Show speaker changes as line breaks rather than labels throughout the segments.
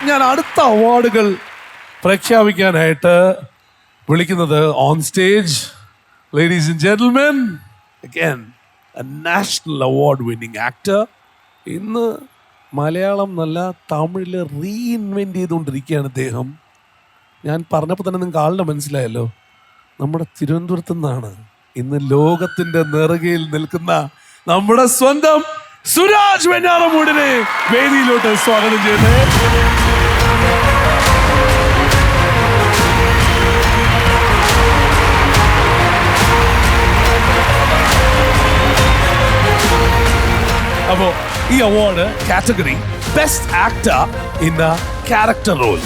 ഞാൻ അടുത്ത അവാർഡുകൾ പ്രഖ്യാപിക്കാനായിട്ട് വിളിക്കുന്നത് on stage, ladies and gentlemen, again A national award winning actor. ഇന്ന് മലയാളം നല്ല തമിഴിൽ റീഇൻവെന്റ് ചെയ്തുകൊണ്ടിരിക്കുകയാണ് അദ്ദേഹം. ഞാൻ പറഞ്ഞപ്പോൾ തന്നെ നിങ്ങൾക്ക് ആളുടെ മനസ്സിലായല്ലോ, നമ്മുടെ തിരുവനന്തപുരത്തു നിന്നാണ്. ഇന്ന് ലോകത്തിന്റെ നെറുകയിൽ നിൽക്കുന്ന നമ്മുടെ സ്വന്തം സുരാജ് വെഞ്ഞാറമൂടിനെ വേദിയിലോട്ട് സ്വാഗതം ചെയ്യുന്നത്. അപ്പോ ഈ award category best actor in a character role.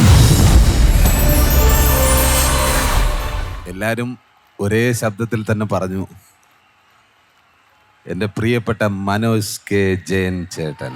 എല്ലാരും ഒരേ ശബ്ദത്തിൽ തന്നെ പറഞ്ഞു, എൻ്റെ പ്രിയപ്പെട്ട മനോജ് കെ ജയൻ ചേട്ടൻ.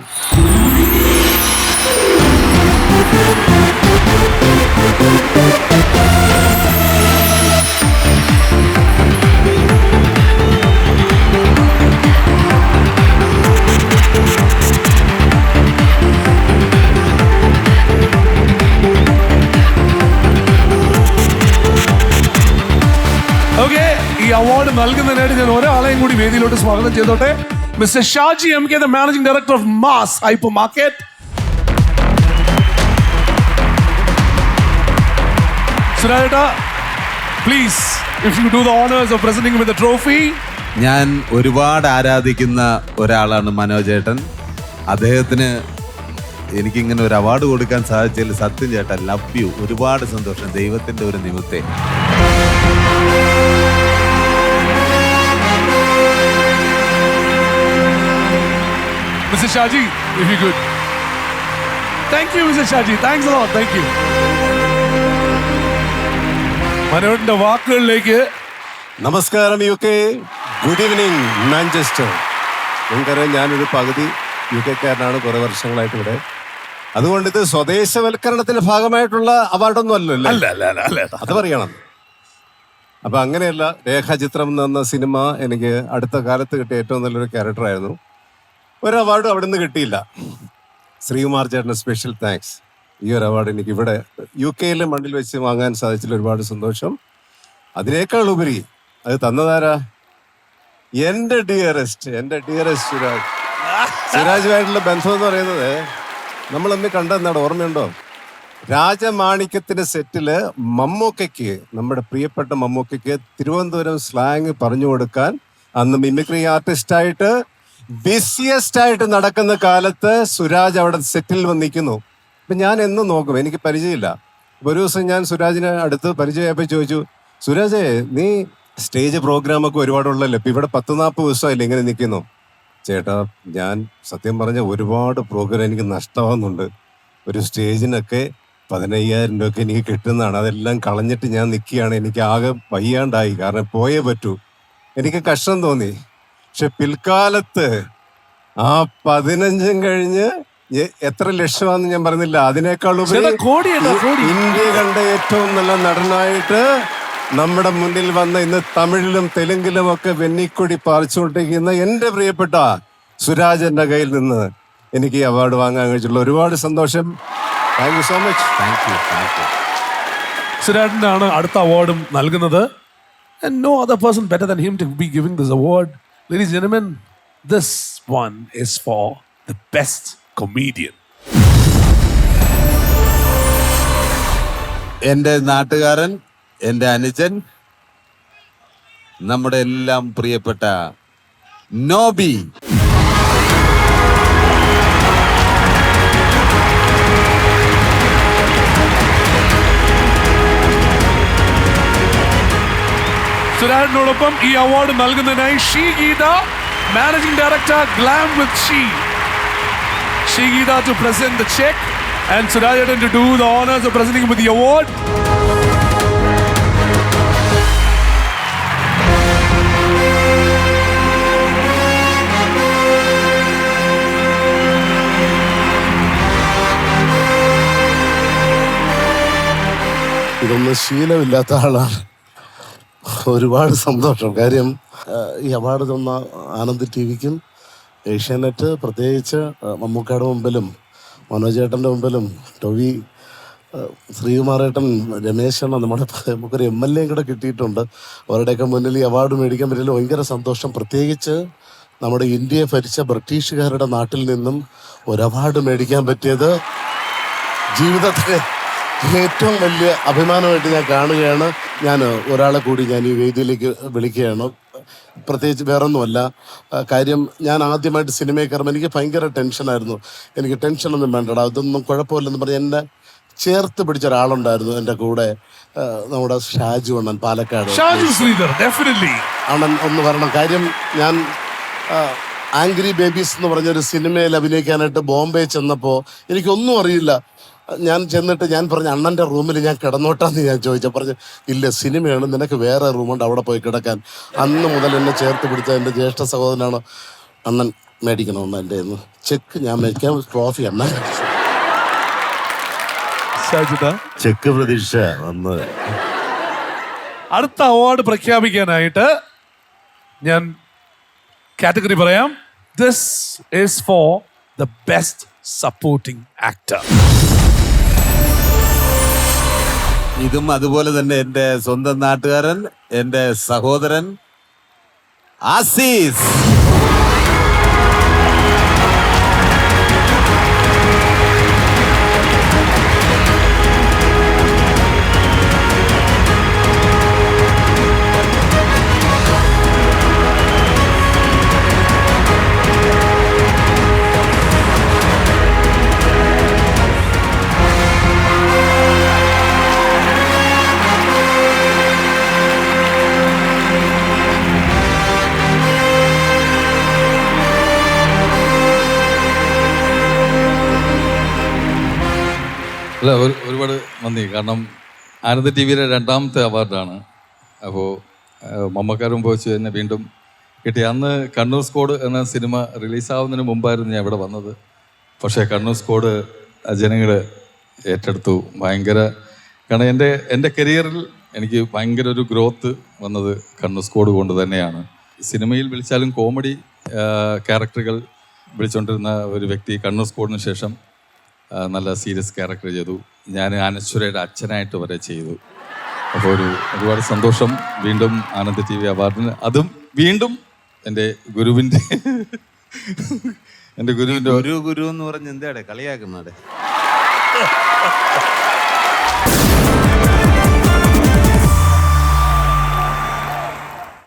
ഈ അവാർഡ് നൽകുന്നതിനായിട്ട് ഞാൻ ഒരാളെയും കൂടി വേദിയിലോട്ട് സ്വാഗതം ചെയ്തോട്ടെ. Mister Shaji MK, the managing director of Mass Hypermarket. സുരാജേട്ടാ, please, if you do the honors of presenting him with the trophy.
ഞാൻ ഒരുപാട് ആരാധിക്കുന്ന ഒരാളാണ് മനോജ് ചേട്ടൻ. അദ്ദേഹത്തിന് എനിക്കിങ്ങനെ ഒരു അവാർഡ് കൊടുക്കാൻ സാധിച്ചതിൽ സത്യം ചേട്ടൻ ലവ് യു. ഒരുപാട് സന്തോഷം, ദൈവത്തിൻ്റെ ഒരു നിമിത്തേ.
Mr. Shaji, if you could. Thank you, Mr. Shaji. Thanks a lot. Thank you. മനോജിന്റെ വാക്കുകളിലേക്ക്.
നമസ്കാരം UK, ഗുഡ് ഈവനിങ് മാഞ്ചസ്റ്റർ. നിങ്ങൾക്കറിയാം, ഞാനൊരു പകുതി UK കാരനാണ്, കുറേ വർഷങ്ങളായിട്ട് ഇവിടെ. അതുകൊണ്ട് ഇത് സ്വദേശവൽക്കരണത്തിന്റെ ഭാഗമായിട്ടുള്ള അവാർഡൊന്നും അല്ലല്ലോ, അത് പറയണം. അപ്പൊ അങ്ങനെയല്ല, രേഖാചിത്രം എന്ന സിനിമ എനിക്ക് അടുത്ത കാലത്ത് കിട്ടിയ ഏറ്റവും നല്ലൊരു ക്യാരക്ടറായിരുന്നു. ഒരു അവാർഡും അവിടെ നിന്ന് കിട്ടിയില്ല. ശ്രീകുമാർ ചേട്ടന് സ്പെഷ്യൽ താങ്ക്സ്. ഈ ഒരു അവാർഡ് എനിക്ക് ഇവിടെ UK മണ്ണിൽ വെച്ച് വാങ്ങാൻ സാധിച്ചതിൽ ഒരുപാട് സന്തോഷം. അതിനേക്കാൾ ഉപരി അത് തന്നതാരാ? എൻ്റെ ഡിയറസ്റ്റ് സുരാജുമായിട്ടുള്ള ബന്ധം എന്ന് പറയുന്നത്, നമ്മളന്ന് കണ്ടെന്നാണ്, ഓർമ്മയുണ്ടോ? രാജമാണിക്യത്തിന്റെ സെറ്റില് മമ്മൂക്കയ്ക്ക്, നമ്മുടെ പ്രിയപ്പെട്ട മമ്മൂക്കയ്ക്ക് തിരുവനന്തപുരം സ്ലാങ് പറഞ്ഞു കൊടുക്കാൻ അന്ന് മിമിക്രി ആർട്ടിസ്റ്റായിട്ട് ബിസിയസ്റ്റ് ആയിട്ട് നടക്കുന്ന കാലത്ത് സുരാജ് അവിടെ സെറ്റിൽ വന്ന് നിൽക്കുന്നു. അപ്പൊ ഞാൻ എന്നും നോക്കും, എനിക്ക് പരിചയമില്ല. ഒരു ദിവസം ഞാൻ സുരാജിനെ അടുത്ത് പരിചയമായപ്പോൾ ചോദിച്ചു, സുരാജേ, നീ സ്റ്റേജ് പ്രോഗ്രാമൊക്കെ ഒരുപാടുള്ളല്ലോ, ഇപ്പൊ ഇവിടെ 10-40 ദിവസമായില്ലേ ഇങ്ങനെ നിൽക്കുന്നു? ചേട്ടാ, ഞാൻ സത്യം പറഞ്ഞ ഒരുപാട് പ്രോഗ്രാം എനിക്ക് നഷ്ടമാകുന്നുണ്ട്. ഒരു സ്റ്റേജിനൊക്കെ 15,000 രൂപയൊക്കെ എനിക്ക് കിട്ടുന്നതാണ്. അതെല്ലാം കളഞ്ഞിട്ട് ഞാൻ നിൽക്കുകയാണ്. എനിക്ക് ആകെ വയ്യാണ്ടായി, കാരണം പോയേ പറ്റൂ. എനിക്ക് കഷ്ടം തോന്നി. പക്ഷെ പിൽക്കാലത്ത് ആ 15 കഴിഞ്ഞ് എത്ര ലക്ഷമാണെന്ന് ഞാൻ പറഞ്ഞില്ല, അതിനേക്കാൾ ഇന്ത്യ കണ്ട ഏറ്റവും നല്ല നടനായിട്ട് നമ്മുടെ മുന്നിൽ വന്ന, ഇന്ന് തമിഴിലും തെലുങ്കിലും ഒക്കെ വെന്നിക്കൊടി പാറിച്ചുകൊണ്ടിരിക്കുന്ന എൻ്റെ പ്രിയപ്പെട്ട സുരാജന്റെ കയ്യിൽ നിന്ന് എനിക്ക് ഈ അവാർഡ് വാങ്ങാൻ കഴിച്ചുള്ള ഒരുപാട് സന്തോഷം. Thank you so much.
Thank you.
സുരാജിനാണ് അടുത്ത അവാർഡും നൽകുന്നത്. And no other person better than him to be giving this award. Ladies and gentlemen, this one is for the best comedian.
എൻ്റെ നാട്ടുകാരൻ, എൻ്റെ അനുജൻ, നമ്മുടെ എല്ലാം പ്രിയപ്പെട്ട നോബി.
സുരാജിനോടൊപ്പം ഈ അവാർഡ് നൽകുന്നതിനായി she Geetha, managing director glam with she Geetha to present the check and Suraj to do the honors of presenting with the award.
ഇതൊന്നും ശീലമില്ലാത്ത ആളാണ്. ഒരുപാട് സന്തോഷം. കാര്യം ഈ അവാർഡ് തന്ന ആനന്ദ് TV ക്കും ഏഷ്യാനെറ്റ്, പ്രത്യേകിച്ച് മമ്മൂക്കയുടെ മുമ്പിലും മനോജേട്ടൻ്റെ മുമ്പിലും ടൊവി, ശ്രീകുമാറേട്ടൻ, രമേശണ്ണ, നമുക്കൊരു MLA കൂടെ കിട്ടിയിട്ടുണ്ട്. അവരുടെയൊക്കെ മുന്നിൽ ഈ അവാർഡ് മേടിക്കാൻ പറ്റില്ല. ഭയങ്കര സന്തോഷം. പ്രത്യേകിച്ച് നമ്മുടെ ഇന്ത്യയെ ഭരിച്ച ബ്രിട്ടീഷുകാരുടെ നാട്ടിൽ നിന്നും ഒരു അവാർഡ് മേടിക്കാൻ പറ്റിയത് ജീവിതത്തിലെ ഏറ്റവും വലിയ അഭിമാനമായിട്ട് ഞാൻ കാണുകയാണ്. ഞാൻ ഒരാളെ കൂടി ഞാൻ ഈ വേദിയിലേക്ക് വിളിക്കുകയാണ്. പ്രത്യേകിച്ച് വേറൊന്നുമല്ല, കാര്യം ഞാൻ ആദ്യമായിട്ട് സിനിമയിൽ കയറുമ്പോൾ എനിക്ക് ഭയങ്കര ടെൻഷനായിരുന്നു. എനിക്ക് ടെൻഷനൊന്നും വേണ്ടടാ, അതൊന്നും കുഴപ്പമില്ലെന്ന് പറഞ്ഞ് എന്നെ ചേർത്ത് പിടിച്ച ഒരാളുണ്ടായിരുന്നു എൻ്റെ കൂടെ, നമ്മുടെ ഷാജു അണ്ണൻ, പാലക്കാട്.
ഷാജു ശ്രീധർ, definitely.
അണ്ണൻ ഒന്ന് വരണം. കാര്യം ഞാൻ ആംഗ്രി ബേബീസ് എന്ന് പറഞ്ഞൊരു സിനിമയിൽ അഭിനയിക്കാനായിട്ട് ബോംബെ ചെന്നപ്പോൾ എനിക്കൊന്നും അറിയില്ല. ഞാൻ ചെന്നിട്ട് ഞാൻ പറഞ്ഞു, അണ്ണൻ്റെ റൂമിൽ ഞാൻ കിടന്നോട്ടാന്ന് ഞാൻ ചോദിച്ചു. പറഞ്ഞു, ഇല്ല, സിനിമയാണ്, നിനക്ക് വേറെ റൂമുണ്ട്, അവിടെ പോയി കിടക്കാൻ. അന്ന് മുതൽ എന്നെ ചേർത്ത് പിടിച്ച എൻ്റെ ജ്യേഷ്ഠ സഹോദരനാണ്. അണ്ണൻ മേടിക്കണമെന്ന് എൻ്റെ ഇന്ന് ചെക്ക് ഞാൻ മേടിക്കാൻ, ട്രോഫി അണ്ണൻ
ഷാജിദ,
ചെക്ക് പ്രതീക്ഷ വന്നത്.
അടുത്ത അവാർഡ് പ്രഖ്യാപിക്കാനായിട്ട് ഞാൻ കാറ്റഗറി പറയാം. This is for the best supporting actor.
ഇതും അതുപോലെ തന്നെ എൻ്റെ സ്വന്തം നാട്ടുകാരൻ, എൻ്റെ സഹോദരൻ ആസീസ്.
അല്ല, ഒരുപാട് നന്ദി. കാരണം ആനന്ദ TV യിലെ 2ാമത്തെ അവാർഡാണ്. അപ്പോൾ മമ്മക്കാരും പോയിച്ച് തന്നെ വീണ്ടും കിട്ടി. അന്ന് കണ്ണൂർ സ്ക്വാഡ് എന്ന സിനിമ റിലീസാവുന്നതിന് മുമ്പായിരുന്നു ഞാൻ ഇവിടെ വന്നത്. പക്ഷേ കണ്ണൂർ സ്ക്വാഡ് ജനങ്ങൾ ഏറ്റെടുത്തു. ഭയങ്കര, കാരണം എൻ്റെ കരിയറിൽ എനിക്ക് ഭയങ്കര ഒരു ഗ്രോത്ത് വന്നത് കണ്ണൂർ സ്ക്വാഡ് കൊണ്ട് തന്നെയാണ്. സിനിമയിൽ വിളിച്ചാലും കോമഡി ക്യാരക്ടറുകൾ വിളിച്ചുകൊണ്ടിരുന്ന ഒരു വ്യക്തി കണ്ണൂർ സ്ക്വാഡിന് ശേഷം നല്ല സീരിയസ് ക്യാരക്ടർ ചെയ്തു. ഞാൻ അനശ്വരയുടെ അച്ഛനായിട്ട് വരെ ചെയ്തു. അപ്പോൾ ഒരുപാട് സന്തോഷം. വീണ്ടും ആനന്ദ TV അവാർഡിന്, അതും വീണ്ടും എൻ്റെ ഗുരുവിൻ്റെ
ഗുരു എന്ന് പറഞ്ഞ് എന്താടെ കളിയാക്കുന്നടെ?